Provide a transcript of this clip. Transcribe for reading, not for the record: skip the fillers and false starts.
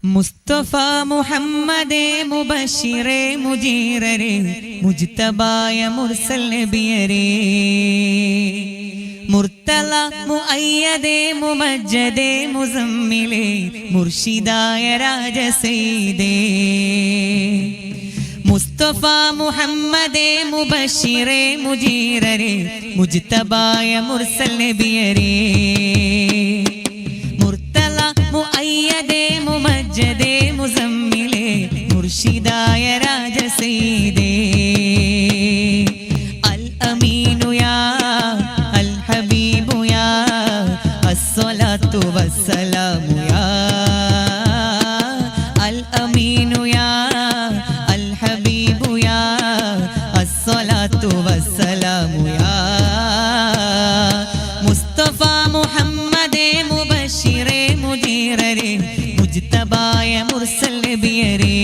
മുസ്തഫ മുഹമ്മദേ മുബശ്ശിറേ മുജീറരേ മുജ്തബായ മുർസൽ നബിയരേ മുർത്തല മുഅയ്യദേ മുമജ്ജദേ മുസമ്മിലേ മുർഷിദായ രാജസയ്യിദേ മുസ്തഫ മുഹമ്മദേ മുബശ്ശിറേ മുജീറരേ മുജ്തബായ മുർസൽ നബിയരേ മുർത്തല മുഅയ്യദേ മുമജ്ജദേ മുസമ്മിലേ മുർഷിദായ രാജസയ്യിദേ അൽ അമീനു യാ അൽ ഹബീബു യാ അസ്സലാത്തു വസ്സലാമു യാ അൽ അമീനു യാ അൽ ഹബീബു യാ അസ്സലാത്തു വസ്സലാമു യാ മുസ്തഫ മുഹമ്മദേ മുബശ്ശിറേ മുജീറരേ മുജ്തബായ മുർസൽ നബിയരേ